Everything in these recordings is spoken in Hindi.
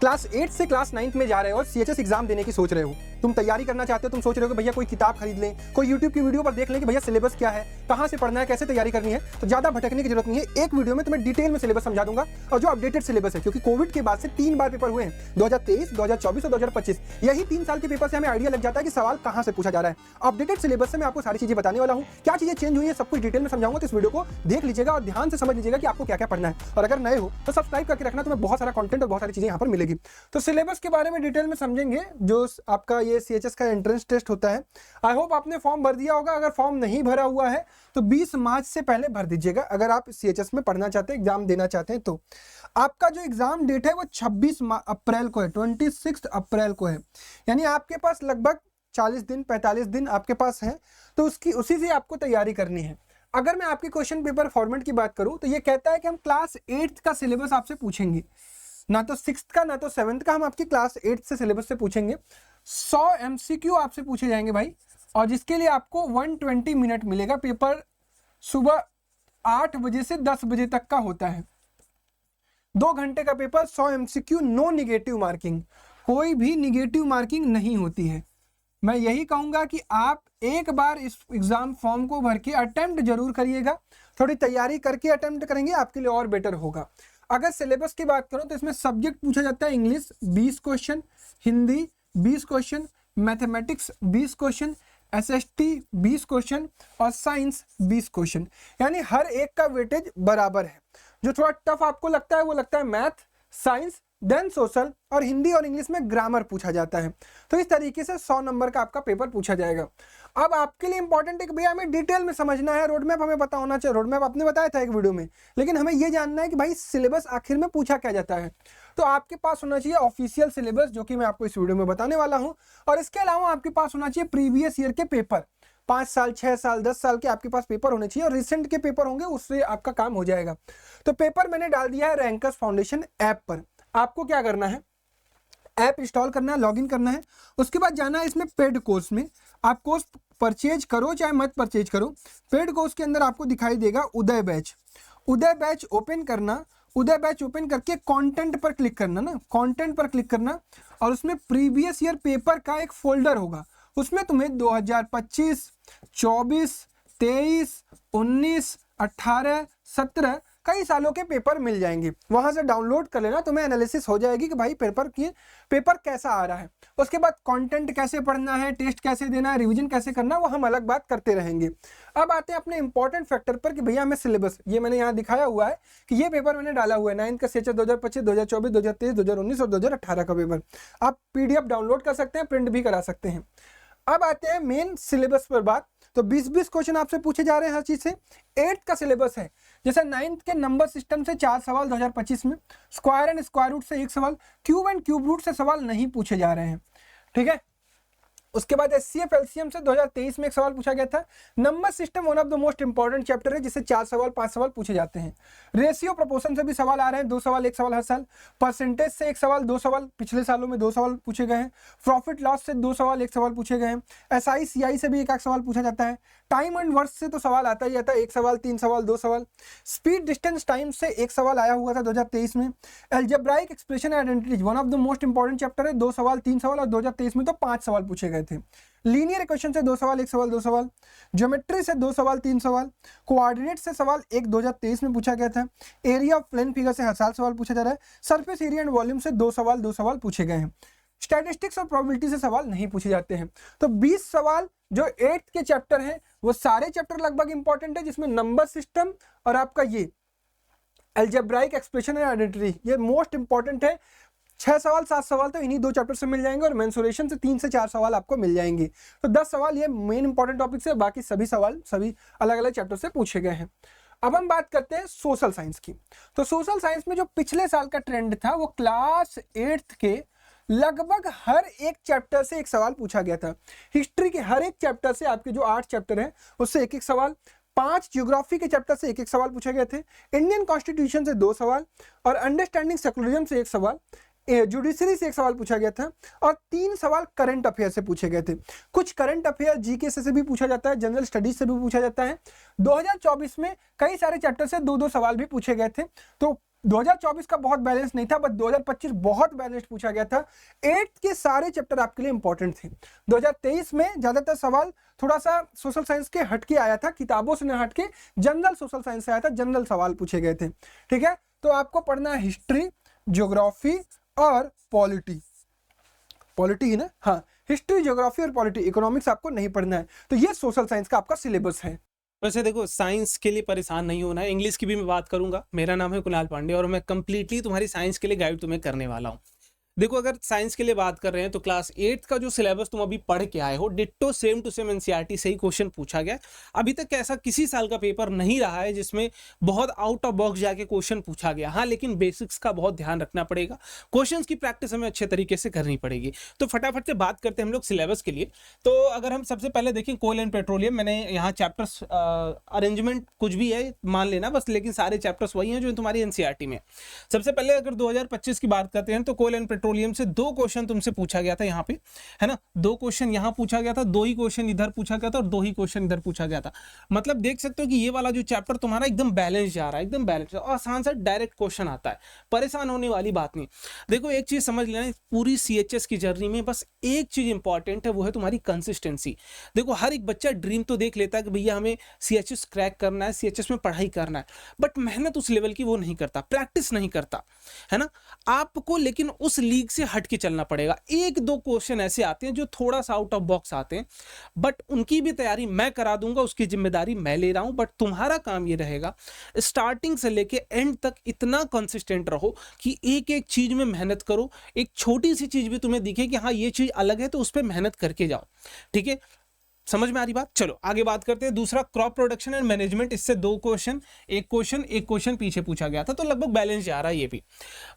क्लास 8 से क्लास 9 में जा रहे हो और सीएचएस एग्जाम देने की सोच रहे हो, तुम तैयारी करना चाहते हो, तुम सोच रहे हो कि भैया कोई किताब खरीद लें, कोई यूट्यूब की वीडियो पर देख लें कि भैया सिलेबस क्या है, कहाँ से पढ़ना है, कैसे तैयारी करनी है। तो ज़्यादा भटकने की जरूरत नहीं है, एक वीडियो में तुम्हें डिटेल में सिलेबस समझा दूंगा। और जो अपडेटेड सिलेबस है, क्योंकि कोविड के बाद से 3 बार पेपर हुए हैं, 2023, 2024 और 2025, यही 3 साल के पेपर से हमें आइडिया लग जाता है कि सवाल कहाँ से पूछा जा रहा है। अपडेटेड सिलेबस से मैं आपको सारी चीजें बताने वाला हूँ, क्या चीजें चेंज हुई है, सब कुछ डिटेल में समझाऊंगा। तो इस वीडियो को देख लीजिएगा और ध्यान से समझ लीजिएगा कि आपको क्या क्या पढ़ना है। और अगर नए हो तो सब्सक्राइब करके रखना, तुम्हें बहुत सारा कंटेंट और बहुत सारी चीजें यहाँ पर मिलेगी। तो सिलेबस के बारे में डिटेल में समझेंगे। जो आपका ये सीएचएस का एंट्रेंस टेस्ट होता है, आई होप आपने फॉर्म भर दिया होगा। अगर फॉर्म नहीं भरा हुआ है तो 20 मार्च से पहले भर दीजिएगा, अगर आप सीएचएस में पढ़ना चाहते हैं, एग्जाम देना चाहते हैं। तो आपका जो एग्जाम डेट है वो 26 अप्रैल को है, 26 अप्रैल को है। यानी आपके पास लगभग 40 दिन 45 दिन आपके पास है, तो उसी से आपको तैयारी करनी है। अगर मैं आपके क्वेश्चन पेपर फॉर्मेट की बात करूं तो ये कहता है कि हम क्लास 8 का सिलेबस आपसे पूछेंगे, ना तो 6th का ना तो 7th का, हम आपकी क्लास 8 से सिलेबस से पूछेंगे। 100 MCQ आपसे पूछे जाएंगे भाई, और जिसके लिए आपको 120 मिनट मिलेगा। पेपर सुबह 8 बजे से 10 बजे तक का होता है, 2 घंटे का paper, 100 MCQ, no negative marking, कोई भी निगेटिव मार्किंग नहीं होती है। मैं यही कहूंगा कि आप एक बार इस एग्जाम फॉर्म को भर के अटेम्प्ट जरूर करिएगा, थोड़ी तैयारी करके अटेम्प्ट करेंगे आपके लिए और बेटर होगा। अगर सिलेबस की बात करूं तो इसमें सब्जेक्ट पूछा जाता है English 20 question, Hindi 20 question, mathematics 20 question, SST 20 question और साइंस 20 क्वेश्चन। यानी हर एक का वेटेज बराबर है। जो थोड़ा टफ आपको लगता है वो लगता है मैथ, साइंस, देन सोशल, और हिंदी और इंग्लिश में ग्रामर पूछा जाता है। तो इस तरीके से 100 नंबर का आपका पेपर पूछा जाएगा। अब आपके लिए इंपॉर्टेंट है कि भैया हमें डिटेल में समझना है, रोड मैप हमें पता होना चाहिए। रोड मैप आपने बताया था एक वीडियो में, लेकिन हमें यह जानना है कि भाई सिलेबस आखिर में पूछा क्या जाता है। तो आपके पास होना चाहिए ऑफिशियल सिलेबस, जो कि मैं आपको इस वीडियो में बताने वाला हूँ। और इसके अलावा आपके पास होना चाहिए प्रीवियस ईयर के पेपर, 5 साल 6 साल 10 साल के आपके पास पेपर होने चाहिए, और रिसेंट के पेपर होंगे, उससे आपका काम हो जाएगा। तो पेपर मैंने डाल दिया है रैंकर्स फाउंडेशन ऐप पर। आपको क्या करना है, ऐप इंस्टॉल करना है, लॉगिन करना है, उसके बाद जाना है इसमें पेड कोर्स में। आप कोर्स परचेज करो चाहे मत परचेज करो, पेड कोर्स के अंदर आपको दिखाई देगा उदय बैच। उदय बैच ओपन करना, उदय बैच ओपन करके कंटेंट पर क्लिक करना ना, कंटेंट पर क्लिक करना, और उसमें प्रीवियस ईयर पेपर का एक फोल्डर होगा। उसमें तुम्हें 2025, 24, 23, 19, 18, 17 कई सालों के पेपर मिल जाएंगे। वहां से डाउनलोड कर लेना, तुम्हें एनालिसिस हो जाएगी कि भाई पेपर कैसा आ रहा है। उसके बाद कंटेंट कैसे पढ़ना है, टेस्ट कैसे देना है, रिवीजन कैसे करना है, वो हम अलग बात करते रहेंगे। अब आते हैं अपने इंपॉर्टेंट फैक्टर पर कि भैया हमें सिलेबस, ये मैंने यहाँ दिखाया हुआ है कि ये पेपर मैंने डाला हुआ है 9th का सीएचएस 2025, 2024, 2023, 2019 और 2018 का पेपर। आप PDF डाउनलोड कर सकते हैं, प्रिंट भी करा सकते हैं। अब आते हैं मेन सिलेबस पर बात। तो 20-20 क्वेश्चन आपसे पूछे जा रहे हैं हर चीज से। 8th का सिलेबस है, जैसे 9th के नंबर सिस्टम से 4 सवाल 2025 में, स्क्वायर एंड स्क्वायर रूट से 1 सवाल, क्यूब एंड क्यूब रूट से सवाल नहीं पूछे जा रहे हैं, ठीक है। उसके बाद HCF LCM से 2023 में एक सवाल पूछा गया था। Number system one of the most important chapter है, जिससे 4 सवाल 5 सवाल पूछे जाते हैं। रेशियो प्रोपोर्शन से भी सवाल आ रहे हैं, 2 सवाल 1 सवाल हर साल। परसेंटेज से 1 सवाल 2 सवाल, पिछले सालों में 2 सवाल पूछे गए हैं। प्रॉफिट लॉस से 2 सवाल 1 सवाल पूछे गए हैं। SI CI से भी 1 सवाल पूछा जाता है। टाइम एंड वर्ड्स से तो सवाल आता ही आता है, 1 सवाल 3 सवाल 2 सवाल। स्पीड डिस्टेंस टाइम से 1 सवाल आया हुआ था 2023 में। Algebraic expression identities one of the most important chapter है, 2 सवाल 3 सवाल, और 2023 में तो 5 सवाल पूछे गए थे। लीनियर इक्वेशन से 2 सवाल 1 सवाल 2 सवाल। ज्योमेट्री से 2 सवाल 3 सवाल। कोऑर्डिनेट से सवाल 1 2023 में पूछा गया था। एरिया ऑफ प्लेन फिगर से हर साल सवाल पूछा जा रहा है। सरफेस एरिया एंड वॉल्यूम से 2 सवाल पूछे गए हैं। स्टैटिस्टिक्स और प्रोबेबिलिटी से सवाल नहीं पूछे जाते हैं। तो 20 सवाल जो 8th के चैप्टर हैं, वो सारे चैप्टर लगभग इंपॉर्टेंट है, जिसमें नंबर सिस्टम और आपका ये अलजेब्राइक एक्सप्रेशन एंड आइडेंटिटी ये मोस्ट इंपॉर्टेंट है। 6 सवाल 7 सवाल तो इन्हीं 2 चैप्टर से मिल जाएंगे, और मेंसुरेशन से 3 से 4 सवाल आपको मिल जाएंगे। तो 10 सवाल ये मेन इंपॉर्टेंट टॉपिक से, बाकी सभी सवाल सभी अलग अलग चैप्टर से पूछे गए हैं। अब हम बात करते हैं सोशल साइंस की। तो सोशल साइंस में जो पिछले साल का ट्रेंड था, वो क्लास 8th के लगभग हर एक चैप्टर से 1 सवाल पूछा गया था। हिस्ट्री के हर एक चैप्टर से, आपके जो 8 चैप्टर हैं उससे 1-1 सवाल। 5 ज्योग्राफी के चैप्टर से 1-1 सवाल पूछे गए थे। इंडियन कॉन्स्टिट्यूशन से 2 सवाल, और अंडरस्टैंडिंग सेकुलरिज्म से 1 सवाल। जुडिशरी से 1 सवाल पूछा गया था, और 3 सवाल करंट अफेयर से पूछे गए थे। कुछ करंट अफेयर जीके से भी पूछा जाता है, जनरल स्टडीज से भी पूछा जाता है। 2024 में कई सारे चैप्टर से 2-2 सवाल भी पूछे गए थे। तो 2024 का बहुत बैलेंस नहीं था, बट 2025 बहुत बैलेंस्ड पूछा गया था। 8th के सारे चैप्टर आपके लिए इंपॉर्टेंट थे। 2023 में ज्यादातर सवाल थोड़ा सा सोशल साइंस के हटके आया था, किताबों से न हटके जनरल सोशल साइंस से आया था, जनरल सवाल पूछे गए थे। ठीक है, तो आपको पढ़ना है हिस्ट्री, ज्योग्राफी और पॉलिटी। पॉलिटी ही ना, हाँ, हिस्ट्री, ज्योग्राफी और पॉलिटी। इकोनॉमिक्स आपको नहीं पढ़ना है। तो ये सोशल साइंस का आपका सिलेबस है। वैसे देखो, साइंस के लिए परेशान नहीं होना है, इंग्लिश की भी मैं बात करूंगा। मेरा नाम है कुणाल पांडे और मैं कंप्लीटली तुम्हारी साइंस के लिए गाइड तुम्हें करने वाला हूं। देखो, अगर साइंस के लिए बात कर रहे हैं तो क्लास 8th का जो सिलेबस तुम अभी पढ़ के आए हो, ditto same to same NCERT से ही क्वेश्चन पूछा गया। अभी तक ऐसा किसी साल का पेपर नहीं रहा है जिसमें बहुत आउट ऑफ बॉक्स जाके क्वेश्चन पूछा गया। हाँ, लेकिन बेसिक्स का बहुत ध्यान रखना पड़ेगा, क्वेश्चंस की प्रैक्टिस हमें अच्छे तरीके से करनी पड़ेगी। तो फटाफट से बात करते हैं हम लोग सिलेबस के लिए। तो अगर हम सबसे पहले देखें कोल एंड पेट्रोलियम, मैंने यहाँ चैप्टर्स अरेंजमेंट कुछ भी है मान लेना बस, लेकिन सारे चैप्टर्स वही हैं जो तुम्हारी एनसीईआरटी में। सबसे पहले अगर 2025 की बात करते हैं तो कोल एंड पेट्रोलियम से 2 क्वेश्चन तुमसे पूछा गया था यहाँ पे, है ना। 2 क्वेश्चन यहाँ पूछा गया था, 2 ही क्वेश्चन इधर पूछा गया था और 2 ही क्वेश्चन इधर पूछा गया था। मतलब देख सकते हो कि ये वाला जो चैप्टर तुम्हारा एकदम बैलेंस जा रहा है, एकदम बैलेंस और आसान सा डायरेक्ट क्वेश्चन आता है, परेशान होने वाली बात नहीं। देखो, एक चीज समझ लेना, पूरी सीएचएस की जर्नी में बस एक चीज इंपॉर्टेंट है, वो है तुम्हारी कंसिस्टेंसी। देखो, हर एक बच्चा ड्रीम तो देख लेता है कि भैया हमें सीएचएस क्रैक करना है, सीएचएस में पढ़ाई करना है, बट मेहनत उस लेवल की वो नहीं करता, प्रैक्टिस नहीं करता, है ना। आपको लेकिन उस लीग से हट के चलना पड़ेगा। 1-2 क्वेश्चन ऐसे आते हैं जो थोड़ा सा आउट ऑफ बॉक्स आते हैं, बट उनकी भी तैयारी मैं करा दूंगा, उसकी जिम्मेदारी मैं ले रहा हूं। बट तुम्हारा काम ये रहेगा, स्टार्टिंग से लेके एंड तक इतना कंसिस्टेंट रहो कि एक एक चीज में मेहनत करो। एक छोटी सी चीज भी तुम्हें दिखे कि हाँ ये चीज अलग है, तो उस पर मेहनत करके जाओ। ठीक है, समझ में आ रही बात। चलो आगे बात करते हैं। दूसरा क्रॉप प्रोडक्शन एंड मैनेजमेंट, इससे 2 क्वेश्चन, एक क्वेश्चन पीछे पूछा गया था, तो लगभग बैलेंस जा रहा है ये भी।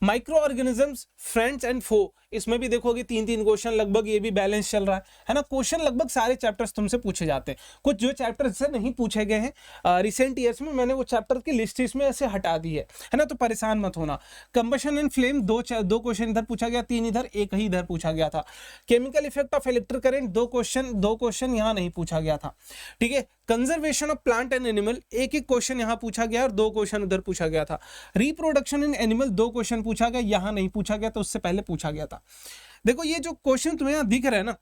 माइक्रो ऑर्गेनिजम्स, फ्रेंड्स एंड फो, इसमें भी देखोगे 3-3 क्वेश्चन, लगभग ये भी बैलेंस चल रहा है ना। क्वेश्चन लगभग सारे चैप्टर्स तुमसे पूछे जाते हैं। कुछ जो चैप्टर्स से नहीं पूछे गए हैं रिसेंट ईयर्स में, मैंने वो चैप्टर की लिस्ट इसमें ऐसे हटा दी है ना, तो परेशान मत होना। कंबशन एंड फ्लेम, 2 क्वेश्चन इधर पूछा गया, 3 इधर, 1 ही इधर पूछा गया था। Chemical effect of electric current, 2 question यहाँ नहीं पूछा गया था। ठीक है, conservation of plant and animal, एक क्वेश्चन यहां पूछा गया और 2 क्वेश्चन उधर पूछा गया था। रिप्रोडक्शन इन एनिमल, 2 क्वेश्चन पूछा गया, यहां नहीं पूछा गया, तो उससे पहले पूछा गया था। देखो, ये जो क्वेश्चन तुम्हें यहां दिख रहे हैं ना,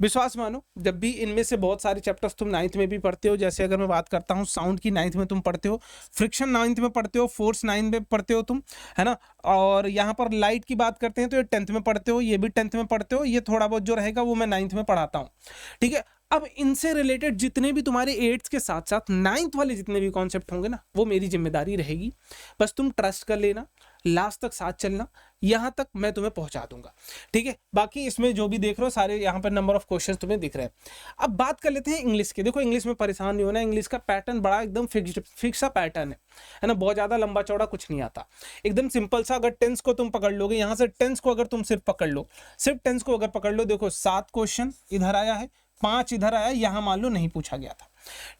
विश्वास मानो, जब भी इनमें से बहुत सारे चैप्टर्स तुम 9th में भी पढ़ते हो, जैसे अगर मैं बात करता हूं साउंड की, 9th में तुम पढ़ते हो, फ्रिक्शन 9th में पढ़ते हो, फोर्स 9th में पढ़ते हो तुम, है ना। और यहाँ पर लाइट की बात करते हैं तो ये 10th में पढ़ते हो, ये भी 10th में पढ़ते हो, ये थोड़ा बहुत जो रहेगा वो मैं 9th में पढ़ाता हूँ। ठीक है, अब इनसे रिलेटेड जितने भी तुम्हारे 8th के साथ साथ 9th वाले जितने भी कॉन्सेप्ट होंगे ना, वो मेरी जिम्मेदारी रहेगी। बस तुम ट्रस्ट कर लेना, लास्ट तक साथ चलना, यहां तक मैं तुम्हें पहुंचा दूंगा। ठीक है, बाकी इसमें जो भी देख रहे हो सारे यहाँ पर नंबर ऑफ क्वेश्चंस तुम्हें दिख रहे हैं। अब बात कर लेते हैं इंग्लिश की। देखो, इंग्लिश में परेशान नहीं होना, इंग्लिश का पैटर्न बड़ा एकदम फिक्स सा पैटर्न है ना, बहुत ज्यादा लंबा चौड़ा कुछ नहीं आता, एकदम सिंपल सा। अगर टेंस को तुम पकड़ लोगे, यहाँ से टेंस को अगर तुम सिर्फ पकड़ लो, सिर्फ टेंस को अगर पकड़ लो, देखो 7 क्वेश्चन इधर आया है, 5 इधर आया, यहां मान लो नहीं पूछा गया था।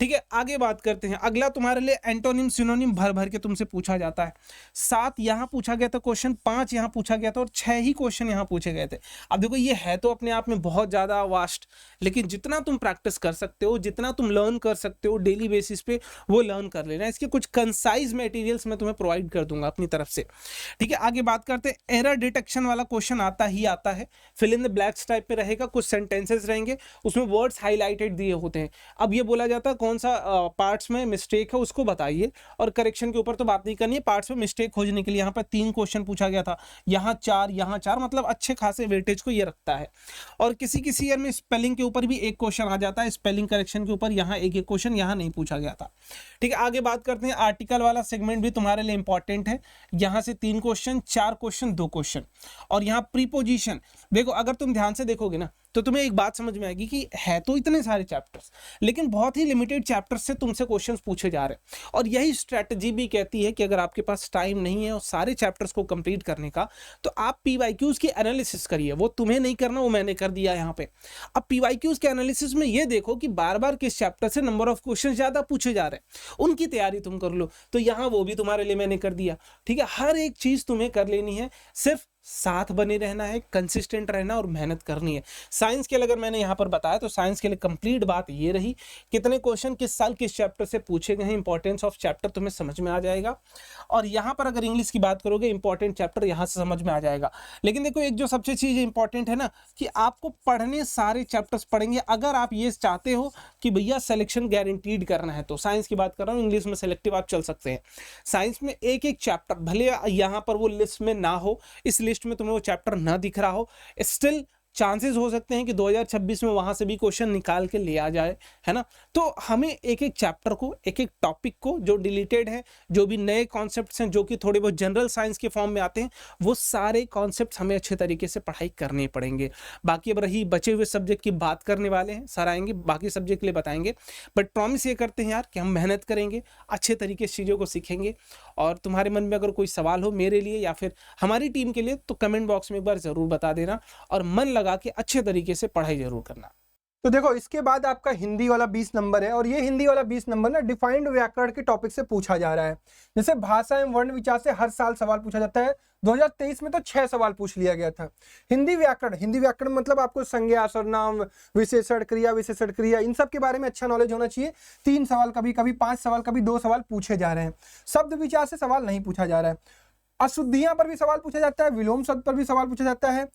ठीक है, आगे बात करते हैं। अगला तुम्हारे लिए एंटोनिम सिनोनिम भर भर के तुमसे पूछा जाता है। 7 यहां पूछा गया था क्वेश्चन, 5 यहां पूछा गया था और 6 ही क्वेश्चन यहां पूछे गए थे। अब देखो, ये है तो अपने आप में बहुत ज्यादा वास्ट, लेकिन जितना तुम प्रैक्टिस कर सकते हो, जितना तुम लर्न कर सकते हो डेली बेसिस पे, वो लर्न कर लेना। इसके कुछ कंसाइज मटेरियल्स मैं तुम्हें प्रोवाइड कर दूंगा अपनी तरफ से। ठीक है, आगे बात करते हैं। एरर डिटेक्शन वाला क्वेश्चन आता ही आता है, fill in the blanks type पे रहेगा, कुछ सेंटेंसेस रहेंगे, उसमें वर्ड्स हाईलाइटेड दिए होते हैं। अब ये बोला जाता है कौन सा पार्ट्स में मिस्टेक है उसको बताइए, और करेक्शन के ऊपर तो बात नहीं करनी है, पार्ट्स में मिस्टेक खोजने के लिए यहाँ पर 3 क्वेश्चन पूछा गया था, यहाँ 4, मतलब अच्छे खासे वेटेज को ये रखता है। और किसी किसी ईयर में स्पेलिंग के ऊपर भी 1 क्वेश्चन आ जाता है, स्पेलिंग करेक्शन के ऊपर यहाँ 1 क्वेश्चन यहाँ नहीं पूछा गया था। ठीक है, आगे बात करते हैं। आर्टिकल वाला सेगमेंट भी तुम्हारे लिए इंपॉर्टेंट है, यहाँ से 3 क्वेश्चन, 4 क्वेश्चन, 2 क्वेश्चन। और यहाँ प्रीपोजिशन, देखो अगर तुम ध्यान से देखोगे ना, तो तुम्हें एक बात समझ में आएगी कि है तो इतने सारे चैप्टर्स, लेकिन बहुत ही लिमिटेड चैप्टर्स से तुमसे क्वेश्चंस पूछे जा रहे हैं। और यही स्ट्रेटजी भी कहती है कि अगर आपके पास टाइम नहीं है और सारे चैप्टर्स को कंप्लीट करने का, तो आप पीवाईक्यूज की एनालिसिस करिए। वो तुम्हें नहीं करना, वो मैंने कर दिया यहाँ पे। अब पीवाईक्यूज के एनालिसिस में ये देखो कि बार बार किस चैप्टर से नंबर ऑफ क्वेश्चन ज्यादा पूछे जा रहे हैं, उनकी तैयारी तुम कर लो। तो यहाँ वो भी तुम्हारे लिए मैंने कर दिया। ठीक है, हर एक चीज तुम्हें कर लेनी है, सिर्फ साथ बने रहना है, कंसिस्टेंट रहना और मेहनत करनी है। साइंस के लिए अगर मैंने यहाँ पर बताया तो साइंस के लिए कंप्लीट बात ये रही, कितने क्वेश्चन किस साल किस चैप्टर से पूछे गए हैं, इंपॉर्टेंस ऑफ चैप्टर तुम्हें समझ में आ जाएगा। और यहाँ पर अगर इंग्लिश की बात करोगे इंपॉर्टेंट चैप्टर यहाँ से समझ में आ जाएगा। लेकिन देखो एक जो सबसे चीज इंपॉर्टेंट है ना कि आपको पढ़ने सारे चैप्टर्स पढ़ेंगे। अगर आप ये चाहते हो कि भैया सिलेक्शन गारंटीड करना है, तो साइंस की बात कर रहा हूँ, इंग्लिश में सिलेक्टिव आप चल सकते हैं। साइंस में एक एक चैप्टर भले यहाँ पर वो लिस्ट में ना हो, इस लिस्ट में तुम्हें वो चैप्टर ना दिख रहा हो, स्टिल चांसेस हो सकते हैं कि 2026 में वहां से भी क्वेश्चन निकाल के ले आ जाए, है ना। तो हमें एक एक चैप्टर को, एक एक टॉपिक को, जो डिलीटेड है, जो भी नए कॉन्सेप्ट्स हैं, जो कि थोड़े बहुत जनरल साइंस के फॉर्म में आते हैं, वो सारे कॉन्सेप्ट्स हमें अच्छे तरीके से पढ़ाई करने पड़ेंगे। बाकी अब रही बचे हुए सब्जेक्ट की बात करने वाले हैं, सर आएंगे बाकी सब्जेक्ट के लिए बताएंगे, बट प्रॉमिस ये करते हैं यार कि हम मेहनत करेंगे, अच्छे तरीके से चीज़ों को सीखेंगे। और तुम्हारे मन में अगर कोई सवाल हो मेरे लिए या फिर हमारी टीम के लिए तो कमेंट बॉक्स में एक बार जरूर बता देना, और मन लगा के अच्छे तरीके से पढ़ाई जरूर करना। तो देखो इसके बाद आपका हिंदी वाला 20 नंबर है, और ये हिंदी वाला 20 नंबर ना डिफाइंड व्याकरण के टॉपिक से पूछा जा रहा है। जैसे भाषा एवं वर्ण विचार से हर साल सवाल पूछा जाता है। 2023 में तो 6 सवाल पूछ लिया गया था। हिंदी व्याकरण मतलब आपको संज्ञा, सर्वनाम, विशेषण, क्रिया, इन सब के बारे में अच्छा नॉलेज होना चाहिए। 3 सवाल, कभी कभी 5 सवाल, कभी 2 सवाल पूछे जा रहे हैं। शब्द विचार से सवाल नहीं पूछा जा रहा है। अशुद्धियां पर भी सवाल पूछा जाता है, विलोम शब्द पर भी सवाल पूछा जाता है,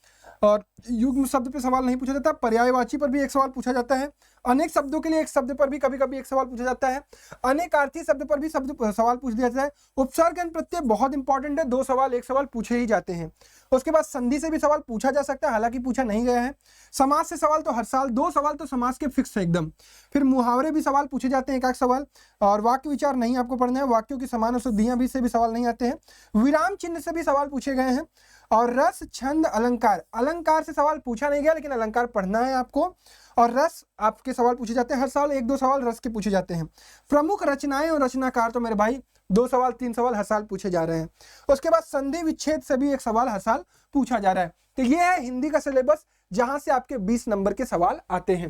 और युग्म शब्द पे सवाल नहीं पूछा जाता। पर्यायवाची पर भी एक सवाल पूछा जाता है। अनेक शब्दों के लिए एक शब्द पर भी कभी कभी एक सवाल पूछा जाता है। अनेकार्थी शब्द पर भी सवाल पूछ दिया जाता है। उपसर्ग एवं प्रत्यय बहुत इंपॉर्टेंट है, 2 सवाल 1 सवाल पूछे ही जाते हैं। उसके बाद संधि से भी सवाल पूछा जा सकता है, हालांकि पूछा नहीं गया है। समाज से सवाल तो हर साल 2 सवाल तो समाज के फिक्स है एकदम। फिर मुहावरे भी सवाल पूछे जाते हैं, 1 सवाल। और वाक्य विचार नहीं आपको पढ़ना है, वाक्यों की समान अशुद्धियां भी से भी सवाल नहीं आते हैं। विराम चिन्ह से भी सवाल पूछे गए हैं। और रस, छंद, अलंकार से सवाल पूछा नहीं गया, लेकिन अलंकार पढ़ना है आपको। और रस आपके सवाल पूछे जाते हैं, हर साल 1-2 सवाल रस के पूछे जाते हैं। प्रमुख रचनाएं और रचनाकार तो मेरे भाई 2 सवाल 3 सवाल हर साल पूछे जा रहे हैं। उसके बाद संधि विच्छेद से भी 1 सवाल हर साल पूछा जा रहा है। तो ये है हिंदी का सिलेबस, जहां से आपके 20 नंबर के सवाल आते हैं।